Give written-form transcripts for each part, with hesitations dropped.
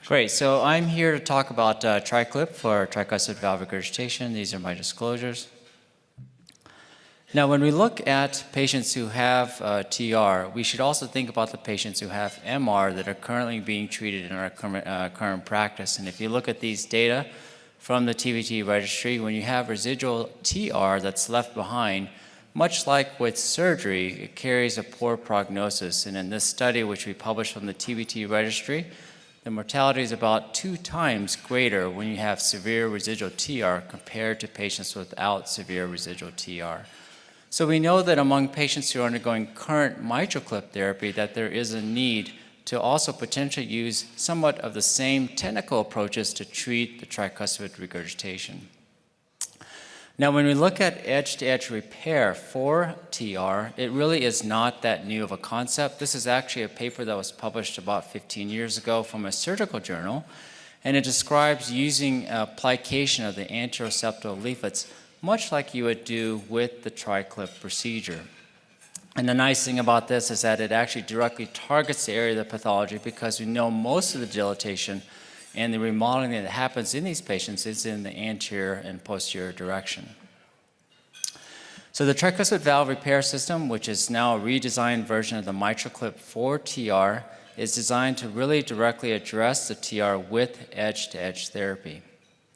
Great, so I'm here to talk about TriClip for tricuspid valve regurgitation. These are my disclosures. Now, when we look at patients who have TR, we should also think about the patients who have MR that are currently being treated in our current practice. And if you look at these data from the TVT registry, when you have residual TR that's left behind, much like with surgery, it carries a poor prognosis. And in this study, which we published from the TVT registry, the mortality is about 2 times greater when you have severe residual TR compared to patients without severe residual TR. So we know that among patients who are undergoing current MitraClip therapy that there is a need to also potentially use somewhat of the same technical approaches to treat the tricuspid regurgitation. Now, when we look at edge-to-edge repair for TR, it really is not that new of a concept. This is actually a paper that was published about 15 years ago from a surgical journal, and it describes using plication of the anteroseptal leaflets, much like you would do with the TriClip procedure. And the nice thing about this is that it actually directly targets the area of the pathology because we know most of the dilatation and the remodeling that happens in these patients is in the anterior and posterior direction. So the tricuspid valve repair system, which is now a redesigned version of the MitraClip for TR, is designed to really directly address the TR with edge-to-edge therapy.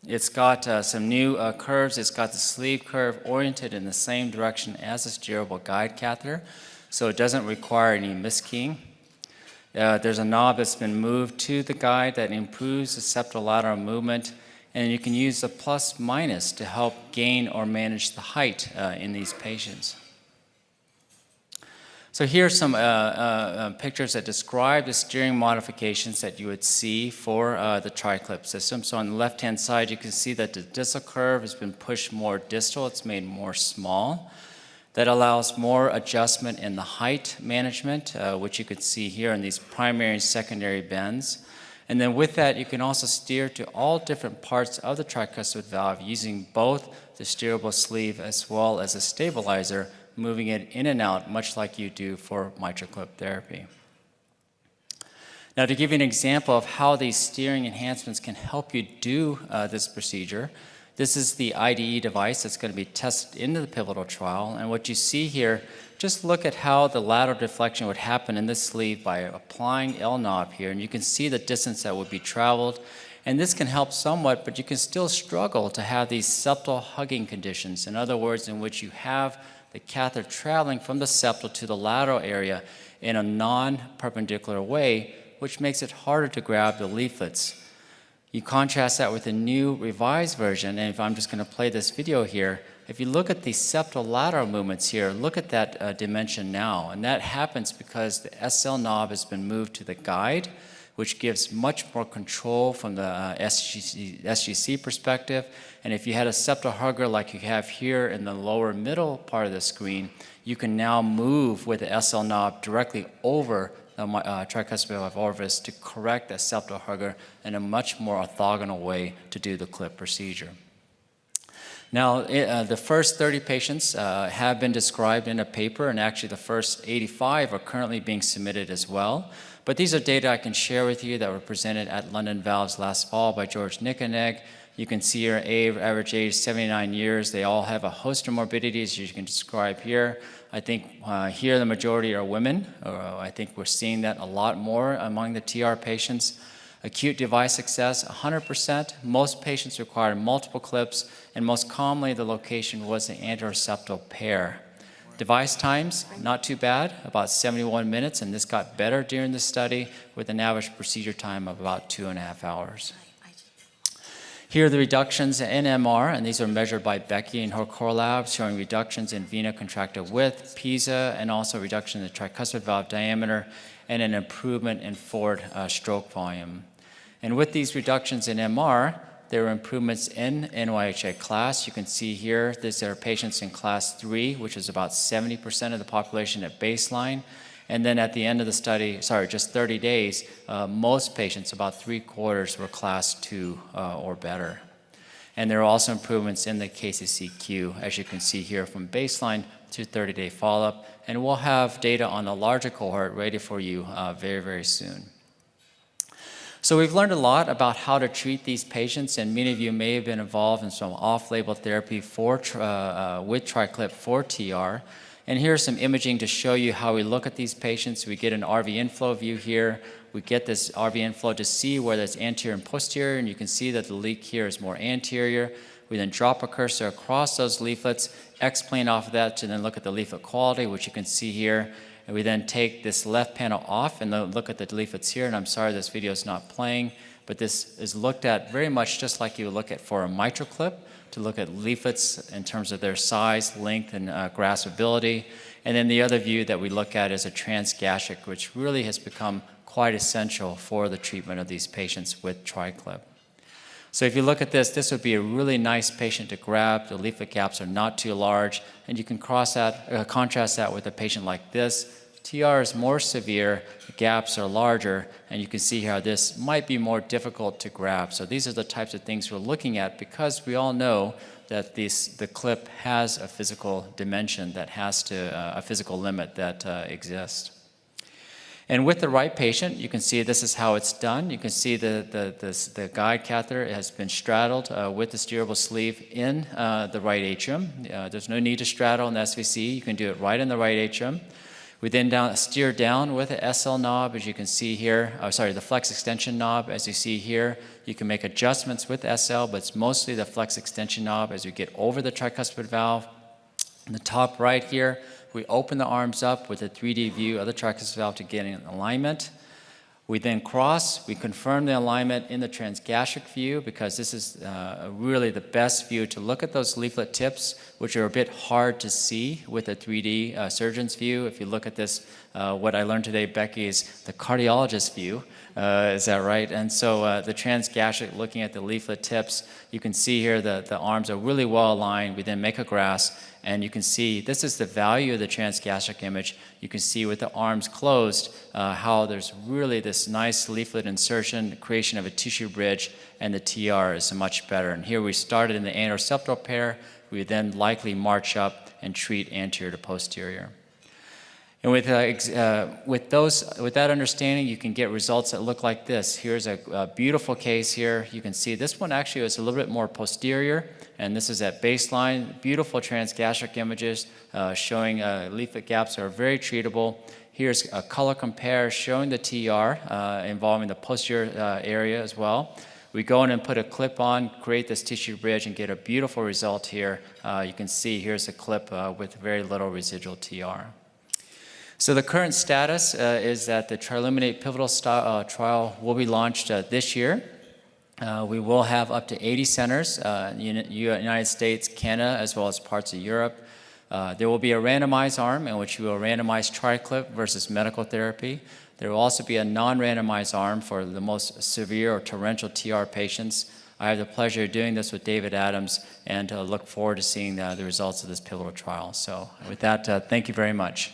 It's got some new curves. It's got the sleeve curve oriented in the same direction as a steerable guide catheter, so it doesn't require any miskeying. There's a knob that's been moved to the guide that improves the septal lateral movement, and you can use the plus-minus to help gain or manage the height in these patients. So here are some pictures that describe the steering modifications that you would see for the TriClip system. So on the left-hand side, you can see that the distal curve has been pushed more distal. It's made more small. That allows more adjustment in the height management, which you could see here in these primary and secondary bends. And then with that, you can also steer to all different parts of the tricuspid valve using both the steerable sleeve as well as a stabilizer, moving it in and out, much like you do for MitraClip therapy. Now, to give you an example of how these steering enhancements can help you do this procedure, this is the IDE device that's going to be tested into the pivotal trial. And what you see here, just look at how the lateral deflection would happen in this sleeve by applying L knob here. And you can see the distance that would be traveled. And this can help somewhat, but you can still struggle to have these septal hugging conditions. In other words, in which you have the catheter traveling from the septal to the lateral area in a non-perpendicular way, which makes it harder to grab the leaflets. You contrast that with the new revised version, and if I'm just going to play this video here, if you look at the septal lateral movements here, look at that dimension now, and that happens because the SL knob has been moved to the guide, which gives much more control from the SGC perspective. And if you had a septal hugger like you have here in the lower middle part of the screen, you can now move with the SL knob directly over the tricuspid valve orifice to correct a septal hugger in a much more orthogonal way to do the clip procedure. Now, the first 30 patients have been described in a paper, and actually the first 85 are currently being submitted as well. But these are data I can share with you that were presented at London Valves last fall by George Nikoneg. You can see here average age 79 years. They all have a host of morbidities you can describe here. I think here the majority are women. I think we're seeing that a lot more among the TR patients. Acute device success, 100%. Most patients required multiple clips, and most commonly the location was the anteroseptal pair. Device times, not too bad, about 71 minutes, and this got better during the study with an average procedure time of about 2.5 hours. Here are the reductions in MR, and these are measured by Becky and her core labs, showing reductions in vena contracta width, PISA, and also reduction in the tricuspid valve diameter, and an improvement in forward stroke volume. And with these reductions in MR, there were improvements in NYHA class. You can see here, these are patients in class 3, which is about 70% of the population at baseline. And then at the end of the study, just 30 days, most patients, about 3/4, were class 2 or better. And there are also improvements in the KCCQ, as you can see here from baseline to 30-day follow-up. And we'll have data on the larger cohort ready for you very, very soon. So we've learned a lot about how to treat these patients, and many of you may have been involved in some off-label therapy with TriClip for TR. And here's some imaging to show you how we look at these patients. We get an RV inflow view here. We get this RV inflow to see whether it's anterior and posterior, and you can see that the leak here is more anterior. We then drop a cursor across those leaflets, X-plane off of that to then look at the leaflet quality, which you can see here. And we then take this left panel off and look at the leaflets here. And I'm sorry this video is not playing, but this is looked at very much just like you would look at for a MitraClip, to look at leaflets in terms of their size, length, and graspability. And then the other view that we look at is a transgastric, which really has become quite essential for the treatment of these patients with TriClip. So if you look at this, this would be a really nice patient to grab. The leaflet gaps are not too large, and you can contrast that with a patient like this. TR is more severe, the gaps are larger, and you can see how this might be more difficult to grab. So these are the types of things we're looking at because we all know that the clip has a physical dimension that has a physical limit that exists. And with the right patient, you can see this is how it's done. You can see the guide catheter has been straddled with the steerable sleeve in the right atrium. There's no need to straddle in the SVC. You can do it right in the right atrium. We then steer down with the SL knob, as you can see here. The flex extension knob, as you see here. You can make adjustments with SL, but it's mostly the flex extension knob as you get over the tricuspid valve. In the top right here, we open the arms up with a 3D view of the tricuspid valve to get in alignment. We then cross, we confirm the alignment in the transgastric view because this is really the best view to look at those leaflet tips, which are a bit hard to see with a 3D surgeon's view. If you look at this, what I learned today, Becky, is the cardiologist view. Is that right? And so the transgastric, looking at the leaflet tips, you can see here the arms are really well aligned. We then make a grasp, and you can see this is the value of the transgastric image. You can see with the arms closed how there's really this nice leaflet insertion, creation of a tissue bridge, and the TR is much better. And here we started in the anterior septal pair. We then likely march up and treat anterior to posterior. And with that understanding, you can get results that look like this. Here's a beautiful case here. You can see this one actually is a little bit more posterior, and this is at baseline. Beautiful transgastric images showing leaflet gaps are very treatable. Here's a color compare showing the TR involving the posterior area as well. We go in and put a clip on, create this tissue bridge, and get a beautiful result here. You can see here's a clip with very little residual TR. So the current status is that the TriLuminate pivotal trial will be launched this year. We will have up to 80 centers in the United States, Canada, as well as parts of Europe. There will be a randomized arm in which we will randomize TriClip versus medical therapy. There will also be a non-randomized arm for the most severe or torrential TR patients. I have the pleasure of doing this with David Adams and look forward to seeing the results of this pivotal trial. So with that, thank you very much.